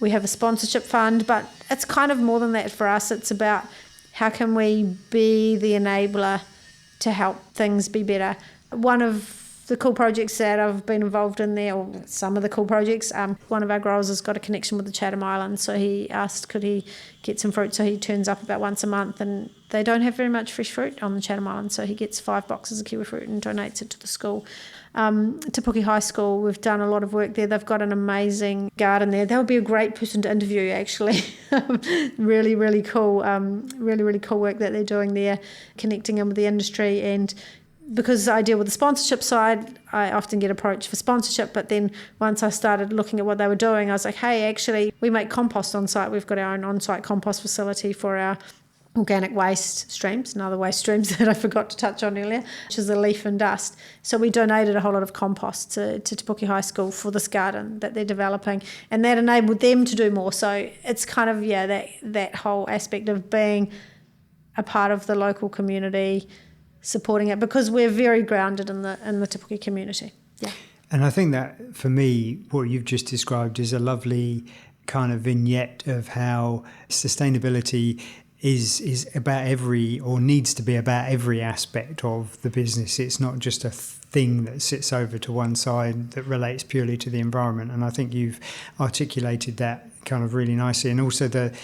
We have a sponsorship fund, but it's kind of more than that for us. It's about how can we be the enabler to help things be better. One of the cool projects that I've been involved in there, or some of the cool projects, one of our growers has got a connection with the Chatham Islands, so he asked could he get some fruit, so he turns up about once a month, and they don't have very much fresh fruit on the Chatham Islands, so he gets 5 boxes of kiwifruit and donates it to the school. Te Puke High School, we've done a lot of work there. They've got an amazing garden there. They'll be a great person to interview, actually. Really, really cool. Really cool work that they're doing there, connecting in with the industry. And because I deal with the sponsorship side, I often get approached for sponsorship. But then once I started looking at what they were doing, I was like, hey, actually, we make compost on site. We've got our own on-site compost facility for our organic waste streams and other waste streams that I forgot to touch on earlier, which is the leaf and dust. So we donated a whole lot of compost to Te Puke High School for this garden that they're developing, and that enabled them to do more. So it's kind of, that whole aspect of being a part of the local community, supporting it, because we're very grounded in the Te Puke community. Yeah. And I think that, for me, what you've just described is a lovely kind of vignette of how sustainability is about every, or needs to be about every aspect of the business. It's not just a thing that sits over to one side that relates purely to the environment. And I think you've articulated that kind of really nicely. And also the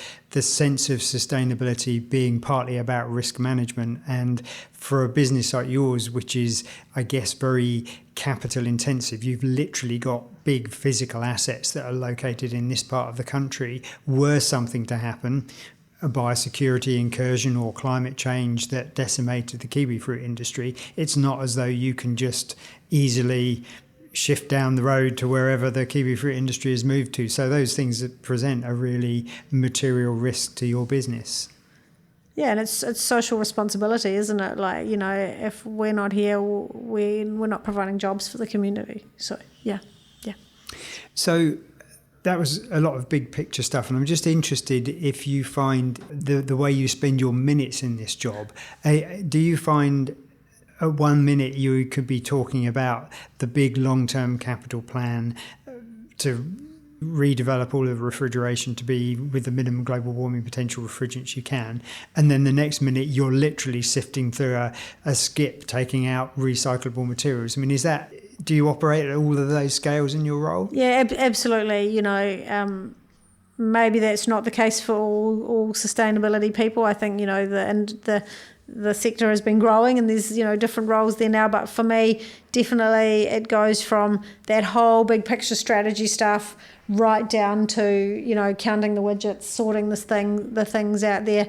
sense of sustainability being partly about risk management. And for a business like yours, which is, I guess, very capital intensive, you've literally got big physical assets that are located in this part of the country. Were something to happen, a biosecurity incursion or climate change that decimated the kiwifruit industry, it's not as though you can just easily shift down the road to wherever the kiwifruit industry has moved to. So those things that present a really material risk to your business. Yeah, and it's social responsibility, isn't it? Like, if we're not here, we're not providing jobs for the community. So, yeah. So that was a lot of big picture stuff, and I'm just interested if you find the way you spend your minutes in this job, do you find at 1 minute you could be talking about the big long-term capital plan to redevelop all of refrigeration to be with the minimum global warming potential refrigerants you can, and then the next minute you're literally sifting through a skip taking out recyclable materials? I mean, do you operate at all of those scales in your role? Yeah, absolutely. Maybe that's not the case for all sustainability people. I think, the sector has been growing and there's, different roles there now. But for me, definitely it goes from that whole big picture strategy stuff right down to, counting the widgets, sorting the things out there.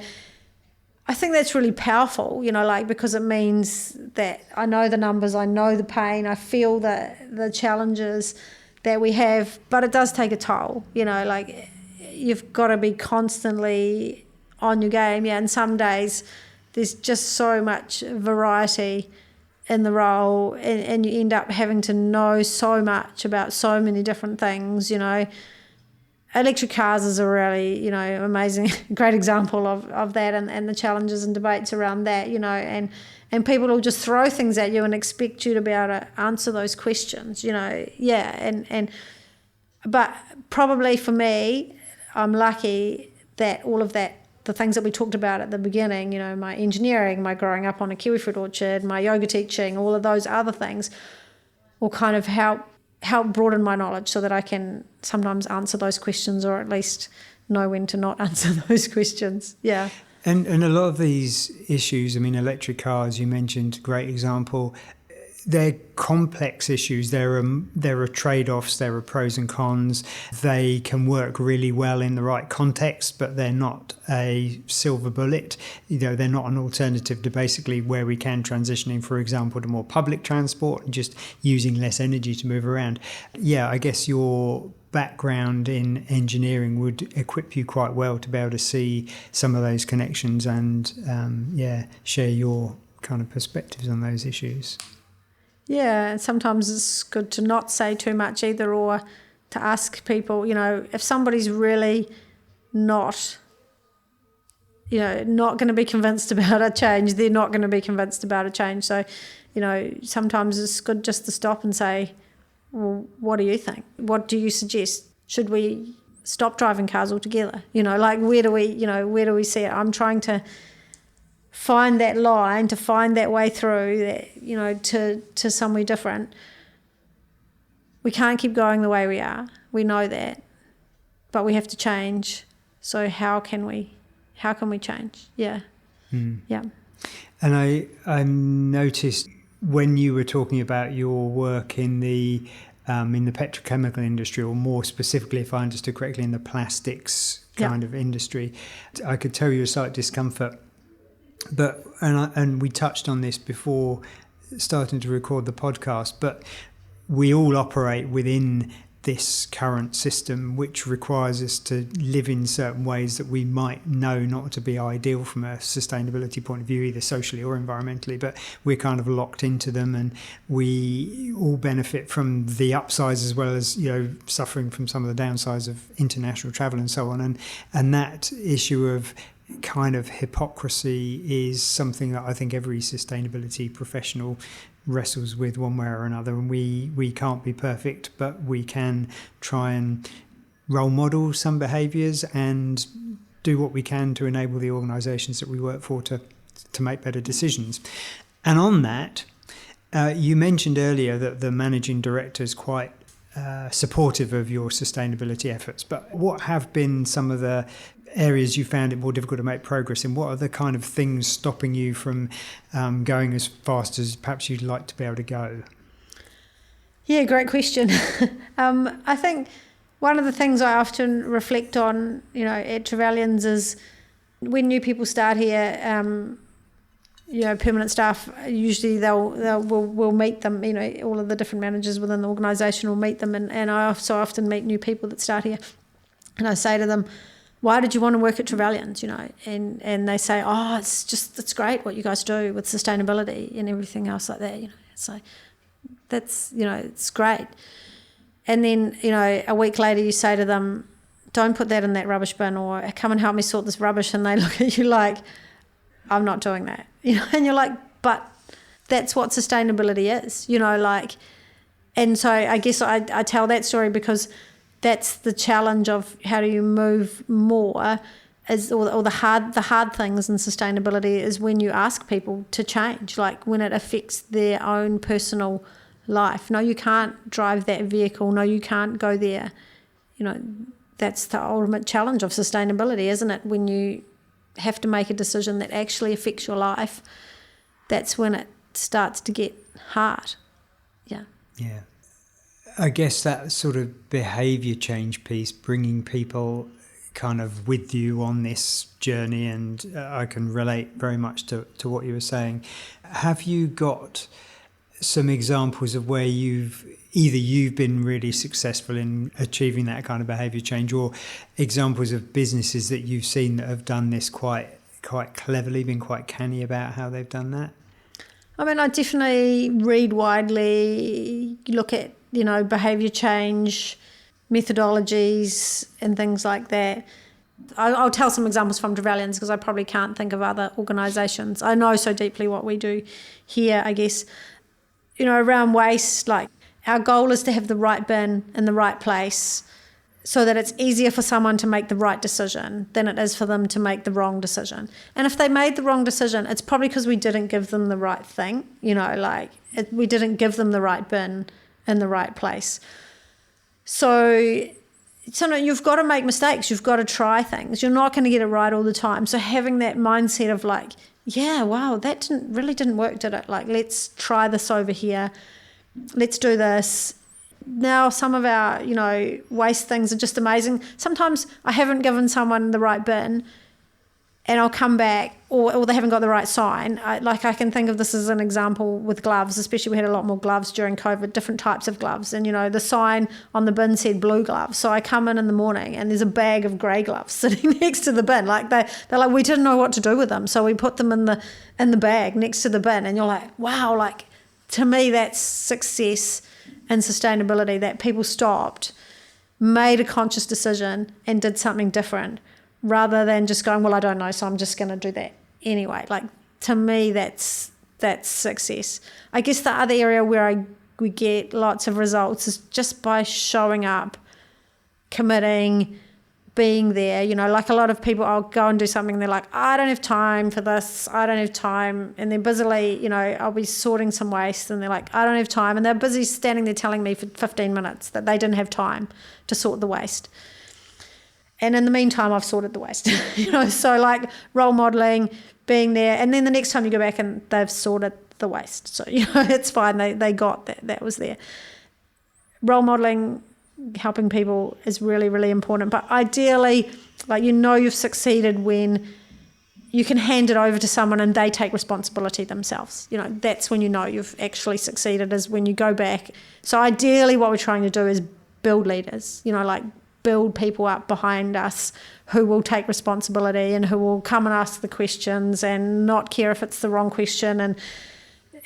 I think that's really powerful, because it means that I know the numbers, I know the pain, I feel the challenges that we have, but it does take a toll, you've got to be constantly on your game. Yeah, and some days there's just so much variety in the role, and you end up having to know so much about so many different things, Electric cars is a really, amazing, great example of that, and the challenges and debates around that, and people will just throw things at you and expect you to be able to answer those questions, but probably for me, I'm lucky that all of that, the things that we talked about at the beginning, my engineering, my growing up on a kiwifruit orchard, my yoga teaching, all of those other things will kind of help broaden my knowledge so that I can sometimes answer those questions, or at least know when to not answer those questions. Yeah. And a lot of these issues, I mean, electric cars, you mentioned, great example. They're complex issues. There are trade-offs, there are pros and cons. They can work really well in the right context, but they're not a silver bullet. They're not an alternative to basically where we can transitioning, for example, to more public transport and just using less energy to move around. Yeah, I guess your background in engineering would equip you quite well to be able to see some of those connections and, share your kind of perspectives on those issues. Yeah, and sometimes it's good to not say too much either, or to ask people, if somebody's really not going to be convinced about a change, they're not going to be convinced about a change. So, sometimes it's good just to stop and say, well, what do you think? What do you suggest? Should we stop driving cars altogether? Like where do we see it? I'm trying to find that line, to find that way through, that, to somewhere different. We can't keep going the way we are. We know that, but we have to change. So how can we change? Yeah. Yeah. And I noticed when you were talking about your work in the petrochemical industry, or more specifically, if I understood correctly, in the plastics kind of industry, I could tell you a slight discomfort. But and we touched on this before starting to record the podcast, but we all operate within this current system, which requires us to live in certain ways that we might know not to be ideal from a sustainability point of view, either socially or environmentally, but we're kind of locked into them, and we all benefit from the upsides as well as, suffering from some of the downsides of international travel and so on. And that issue of kind of hypocrisy is something that I think every sustainability professional wrestles with one way or another, and we can't be perfect, but we can try and role model some behaviours and do what we can to enable the organisations that we work for to make better decisions. And on that, you mentioned earlier that the managing director is quite supportive of your sustainability efforts, but what have been some of the areas you found it more difficult to make progress in? What are the kind of things stopping you from going as fast as perhaps you'd like to be able to go? Yeah, great question. I think one of the things I often reflect on, at Trevelyan's is when new people start here, permanent staff, usually we'll meet them, all of the different managers within the organisation will meet them, and I so often meet new people that start here, and I say to them, why did you want to work at Trevelyan's, and they say, it's great what you guys do with sustainability and everything else like that, so that's, it's great. And then, a week later you say to them, don't put that in that rubbish bin, or come and help me sort this rubbish, and they look at you like, I'm not doing that, and you're like, but that's what sustainability is, and so I guess I tell that story because that's the challenge of how do you move more, or the hard things in sustainability is when you ask people to change, like when it affects their own personal life. No, you can't drive that vehicle. No, you can't go there. That's the ultimate challenge of sustainability, isn't it? When you have to make a decision that actually affects your life, that's when it starts to get hard. Yeah. Yeah. I guess that sort of behaviour change piece, bringing people kind of with you on this journey, and I can relate very much to what you were saying. Have you got some examples of where you've been really successful in achieving that kind of behaviour change, or examples of businesses that you've seen that have done this quite cleverly, been quite canny about how they've done that? I mean, I definitely read widely, look at, behaviour change, methodologies and things like that. I'll tell some examples from Trevelyan's because I probably can't think of other organisations. I know so deeply what we do here, I guess. Around waste, like our goal is to have the right bin in the right place so that it's easier for someone to make the right decision than it is for them to make the wrong decision. And if they made the wrong decision, it's probably because we didn't give them the right thing, we didn't give them the right bin in the right place. So you've got to make mistakes. You've got to try things. You're not going to get it right all the time. So having that mindset of like, yeah, wow, that didn't work, did it? Like, let's try this over here. Let's do this. Now some of our, waste things are just amazing. Sometimes I haven't given someone the right bin and I'll come back, or they haven't got the right sign. I can think of this as an example with gloves, especially we had a lot more gloves during COVID, different types of gloves. And, the sign on the bin said blue gloves. So I come in the morning and there's a bag of grey gloves sitting next to the bin. Like they're like, we didn't know what to do with them. So we put them in the bag next to the bin. And you're like, wow, like to me, that's success and sustainability, that people stopped, made a conscious decision and did something different rather than just going, well, I don't know, so I'm just going to do that anyway. Like to me, that's success. I guess the other area where I we get lots of results is just by showing up, committing, being there. Like a lot of people, I'll go and do something and they're like, I don't have time for this, I don't have time, and they're busily, I'll be sorting some waste and they're like, I don't have time, and they're busy standing there telling me for 15 minutes that they didn't have time to sort the waste. And in the meantime, I've sorted the waste. So like role modelling, being there, and then the next time you go back and they've sorted the waste. So, it's fine, they got that was there. Role modelling, helping people is really, really important. But ideally, like, you've succeeded when you can hand it over to someone and they take responsibility themselves. That's when you've actually succeeded, is when you go back. So ideally what we're trying to do is build leaders, like build people up behind us who will take responsibility and who will come and ask the questions and not care if it's the wrong question,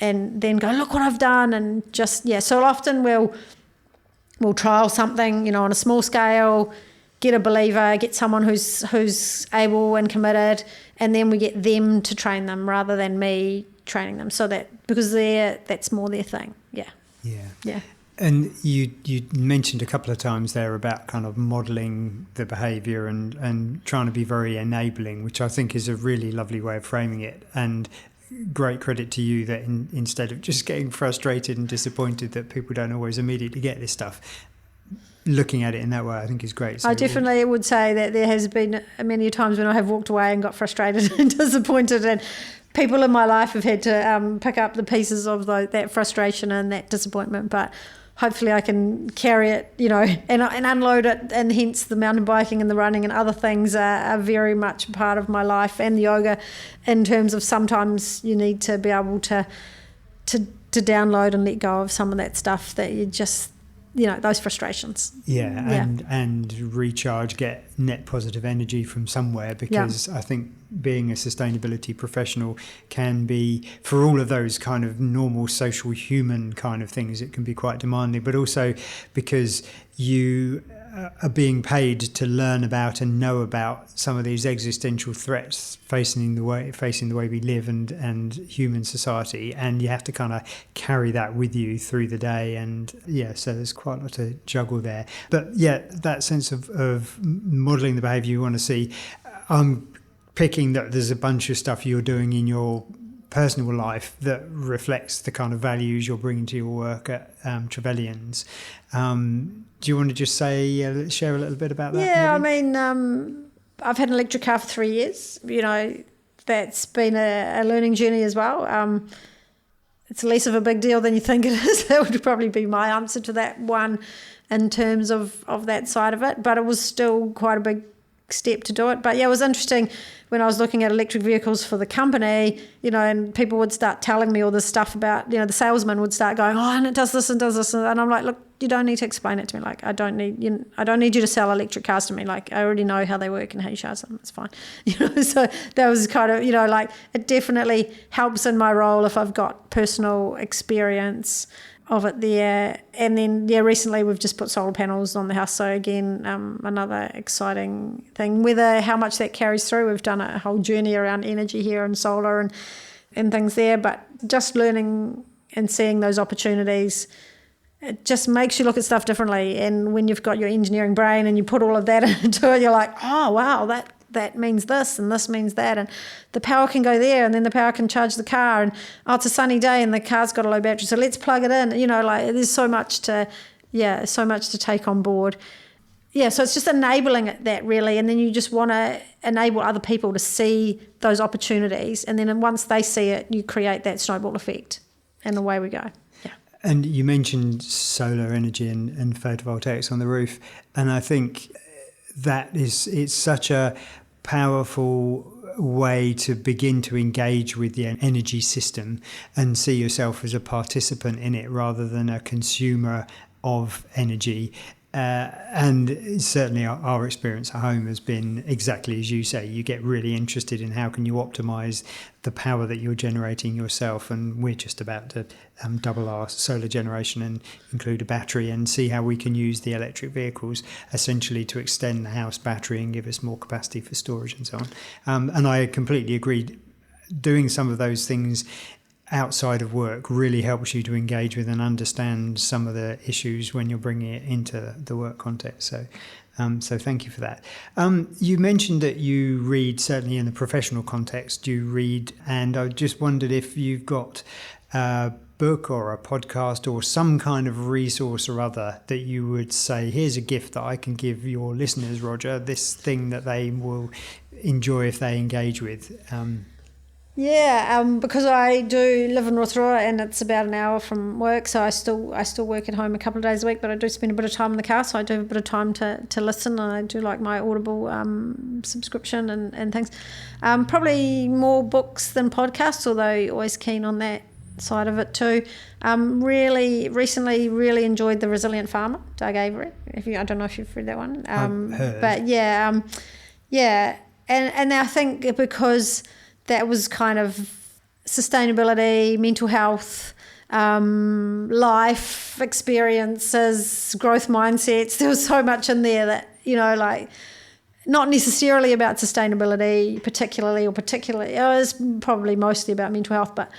and then go, look what I've done, and just, so often we'll trial something, on a small scale, get a believer, get someone who's able and committed, and then we get them to train them rather than me training them. So that, because that's more their thing. Yeah. And you mentioned a couple of times there about kind of modelling the behaviour and trying to be very enabling, which I think is a really lovely way of framing it. And great credit to you that instead of just getting frustrated and disappointed that people don't always immediately get this stuff, looking at it in that way, I think is great. So I definitely would say that there has been many times when I have walked away and got frustrated and disappointed, and people in my life have had to pick up the pieces of that frustration and that disappointment. But hopefully I can carry it, and unload it, and hence the mountain biking and the running and other things are very much a part of my life, and the yoga, in terms of sometimes you need to be able to download and let go of some of that stuff that you just, those frustrations. And recharge, get net positive energy from somewhere, because I think being a sustainability professional can be, for all of those kind of normal social human kind of things, it can be quite demanding, but also because you are being paid to learn about and know about some of these existential threats facing the way we live and human society, and you have to kind of carry that with you through the day. And so there's quite a lot to juggle there. But that sense of modelling the behaviour you want to see, I'm picking that there's a bunch of stuff you're doing in your personal life that reflects the kind of values you're bringing to your work at Trevelyan's. Do you want to just share a little bit about that? Yeah, maybe? I mean, I've had an electric car for 3 years. That's been a learning journey as well. It's less of a big deal than you think it is. That would probably be my answer to that one in terms of that side of it. But it was still quite a big step to do it. But it was interesting when I was looking at electric vehicles for the company, and people would start telling me all this stuff about, the salesman would start going, and it does this and does this, and I'm like, look, you don't need to explain it to me. Like, I don't need you to sell electric cars to me. Like, I already know how they work and how you charge them. It's fine. So that was kind of, like, it definitely helps in my role if I've got personal experience of it there. And then recently we've just put solar panels on the house, so again, another exciting thing. Whether how much that carries through, we've done a whole journey around energy here and solar and things there, but just learning and seeing those opportunities, it just makes you look at stuff differently. And when you've got your engineering brain and you put all of that into it, you're like, oh wow, that means this and this means that, and the power can go there, and then the power can charge the car, and it's a sunny day and the car's got a low battery, so let's plug it in. There's so much to take on board. So it's just enabling that really, and then you just want to enable other people to see those opportunities, and then once they see it, you create that snowball effect, and away we go. And you mentioned solar energy and photovoltaics on the roof, and I think it's such a powerful way to begin to engage with the energy system and see yourself as a participant in it rather than a consumer of energy. And certainly our experience at home has been exactly as you say. You get really interested in how can you optimise the power that you're generating yourself, and we're just about to double our solar generation and include a battery and see how we can use the electric vehicles essentially to extend the house battery and give us more capacity for storage and so on. And I completely agree. Doing some of those things outside of work really helps you to engage with and understand some of the issues when you're bringing it into the work context. So thank you for that. You mentioned that you read, certainly in the professional context, you read, and I just wondered if you've got a book or a podcast or some kind of resource or other that you would say, here's a gift that I can give your listeners, Roger, this thing that they will enjoy if they engage with. Because I do live in Rotorua and it's about an hour from work, so I still work at home a couple of days a week, but I do spend a bit of time in the car, so I do have a bit of time to listen, and I do like my Audible subscription and things. Probably more books than podcasts, although always keen on that side of it too. Recently really enjoyed The Resilient Farmer, Doug Avery. I don't know if you've read that one. I've heard. But and I think because that was kind of sustainability, mental health, life experiences, growth mindsets. There was so much in there that, like, not necessarily about sustainability particularly, it was probably mostly about mental health, but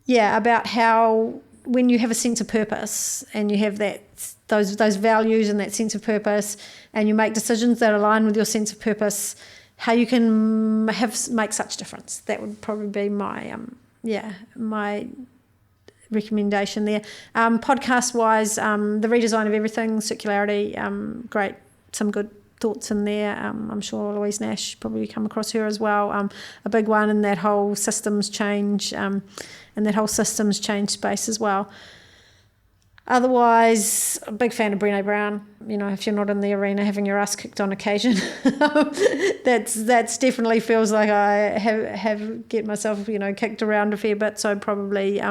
about how when you have a sense of purpose and you have those values and that sense of purpose, and you make decisions that align with your sense of purpose, how you can make such difference. That would probably be my my recommendation there. Podcast wise, The Redesign of Everything, Circularity, great, some good thoughts in there. I'm sure Louise Nash, probably come across her as well. A big one in that whole systems change space as well. Otherwise, a big fan of Brené Brown. If you're not in the arena having your ass kicked on occasion, that's definitely feels like I have get myself kicked around a fair bit. So probably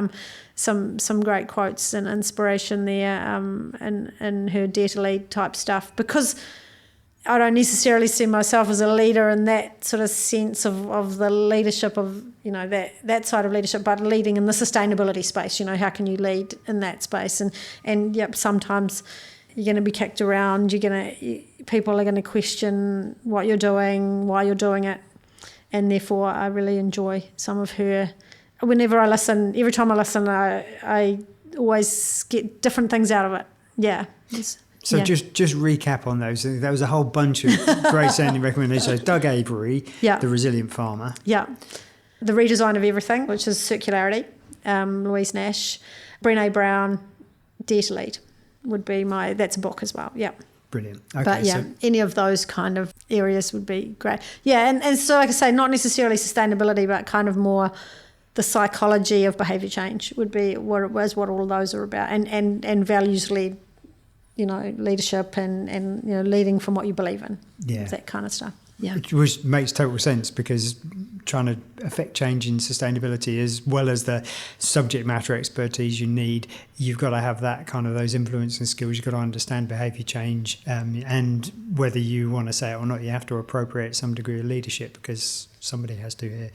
some great quotes and inspiration there, and her Dare to Lead type stuff, because I don't necessarily see myself as a leader in that sort of sense of the leadership of, that side of leadership, but leading in the sustainability space. How can you lead in that space? And yep, sometimes you're going to be kicked around. People are going to question what you're doing, why you're doing it. And therefore, I really enjoy some of her. Every time I listen, I always get different things out of it. Yeah. So just recap on those. There was a whole bunch of great sounding recommendations. Doug Avery, The Resilient Farmer. Yeah. The Redesign of Everything, which is Circularity, Louise Nash. Brené Brown, Dare to Lead would be that's a book as well. Yeah. Brilliant. Okay, but any of those kind of areas would be great. Yeah, and so like I say, not necessarily sustainability, but kind of more the psychology of behaviour change would be what all of those are about, and values-led, leadership and leading from what you believe in. Yeah. That kind of stuff. Yeah. Which makes total sense, because trying to affect change in sustainability, as well as the subject matter expertise you need, you've got to have that kind of those influencing skills. You've got to understand behaviour change, and whether you want to say it or not, you have to appropriate some degree of leadership, because somebody has to here.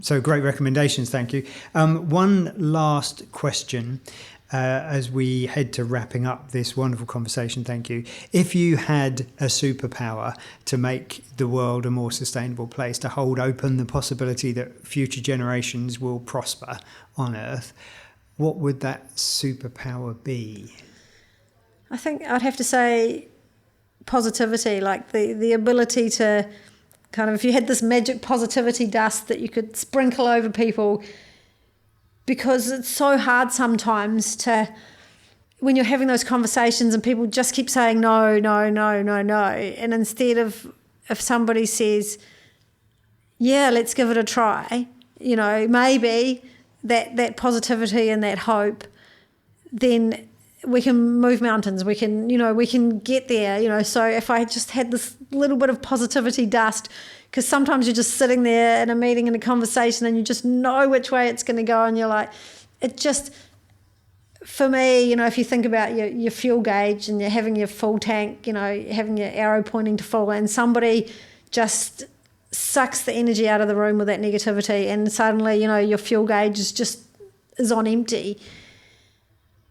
So great recommendations, thank you. One last question. As we head to wrapping up this wonderful conversation, thank you. If you had a superpower to make the world a more sustainable place, to hold open the possibility that future generations will prosper on Earth, what would that superpower be? I think I'd have to say positivity, like the ability to kind of, if you had this magic positivity dust that you could sprinkle over people, because it's so hard sometimes when you're having those conversations and people just keep saying no, no, no, no, no. And instead of, if somebody says, yeah, let's give it a try, maybe that positivity and that hope, then we can move mountains. We can get there, So if I just had this little bit of positivity dust, because sometimes you're just sitting there in a meeting, in a conversation, and you just know which way it's going to go, and you're like, it just, for me, if you think about your fuel gauge and you're having your full tank, having your arrow pointing to full, and somebody just sucks the energy out of the room with that negativity, and suddenly, your fuel gauge is on empty.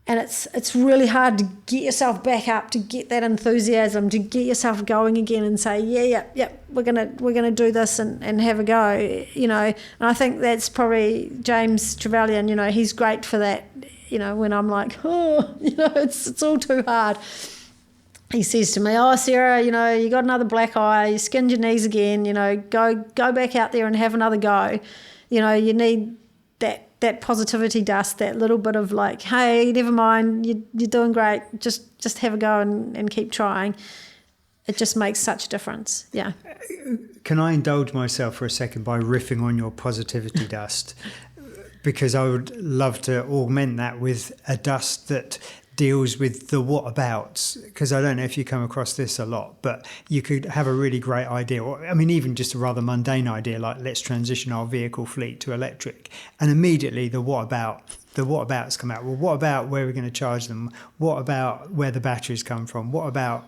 And it's really hard to get yourself back up, to get that enthusiasm, to get yourself going again and say, yeah, we're gonna do this and have a go, you know. And I think that's probably James Trevelyan, you know, he's great for that, you know, when I'm like, oh, you know, it's all too hard. He says to me, oh, Sarah, you know, you got another black eye, you skinned your knees again, you know, go back out there and have another go. You know, you need that positivity dust, that little bit of like, hey, never mind, you're doing great, just have a go and keep trying. It just makes such a difference. Yeah. Can I indulge myself for a second by riffing on your positivity dust? Because I would love to augment that with a dust that deals with the whatabouts, because I don't know if you come across this a lot, but you could have a really great idea, or I mean even just a rather mundane idea like let's transition our vehicle fleet to electric, and immediately the whatabouts come out. Well, what about where we're going to charge them? What about where the batteries come from? What about...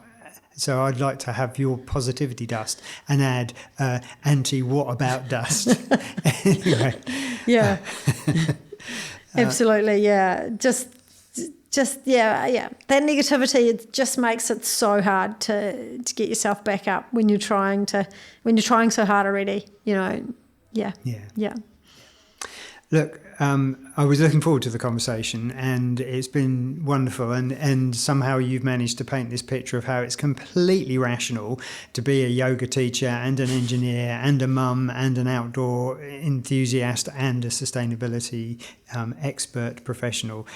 So I'd like to have your positivity dust and add anti-whatabouts dust. Anyway. Yeah. Absolutely, yeah. Just yeah. That negativity, it just makes it so hard to get yourself back up when you're trying so hard already, you know. Yeah. Look, I was looking forward to the conversation, and it's been wonderful, and somehow you've managed to paint this picture of how it's completely rational to be a yoga teacher and an engineer and a mum and an outdoor enthusiast and a sustainability expert professional.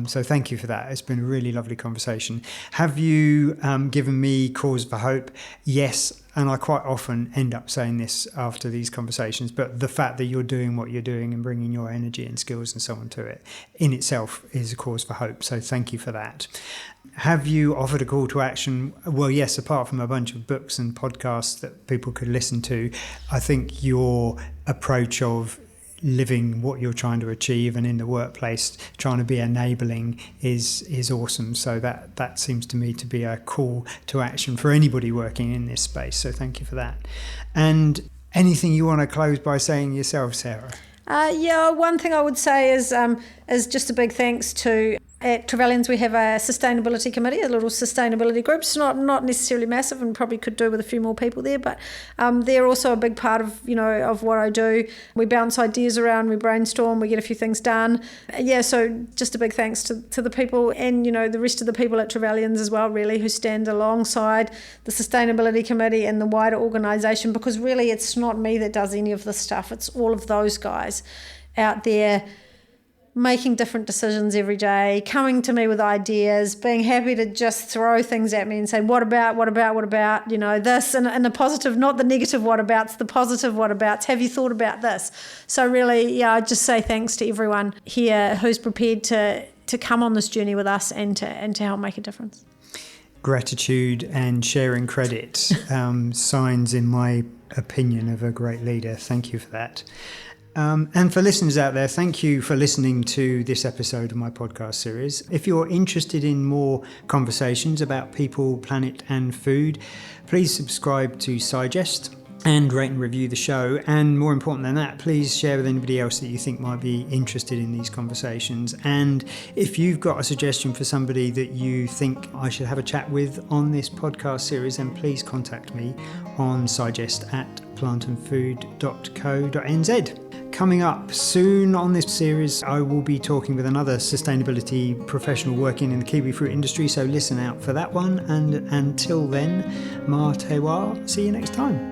So thank you for that. It's been a really lovely conversation. Have you given me cause for hope? Yes. And I quite often end up saying this after these conversations, but the fact that you're doing what you're doing and bringing your energy and skills and so on to it in itself is a cause for hope. So thank you for that. Have you offered a call to action? Well, yes, apart from a bunch of books and podcasts that people could listen to, I think your approach of living what you're trying to achieve and in the workplace trying to be enabling is awesome. So that seems to me to be a call to action for anybody working in this space. So thank you for that. And anything you want to close by saying yourself, Sarah? One thing I would say is just a big thanks to... At Trevelyan's, we have a sustainability committee, a little sustainability group. It's not necessarily massive, and probably could do with a few more people there, but they're also a big part of, you know, of what I do. We bounce ideas around, we brainstorm, we get a few things done. So just a big thanks to the people, and, you know, the rest of the people at Trevelyan's as well, really, who stand alongside the sustainability committee and the wider organisation, because really it's not me that does any of this stuff. It's all of those guys out there making different decisions every day, coming to me with ideas, being happy to just throw things at me and say, what about, you know, this, and the positive, not the negative what abouts, the positive what abouts. Have you thought about this? So really, I just say thanks to everyone here who's prepared to come on this journey with us and to help make a difference. Gratitude and sharing credit, signs, in my opinion, of a great leader. Thank you for that. And for listeners out there, thank you for listening to this episode of my podcast series. If you're interested in more conversations about people, planet and food, please subscribe to Sigest and rate and review the show. And more important than that, please share with anybody else that you think might be interested in these conversations. And if you've got a suggestion for somebody that you think I should have a chat with on this podcast series, then please contact me on sigest@plantandfood.co.nz. Coming up soon on this series, I will be talking with another sustainability professional working in the kiwifruit industry, so listen out for that one. And until then, mā te wā, see you next time.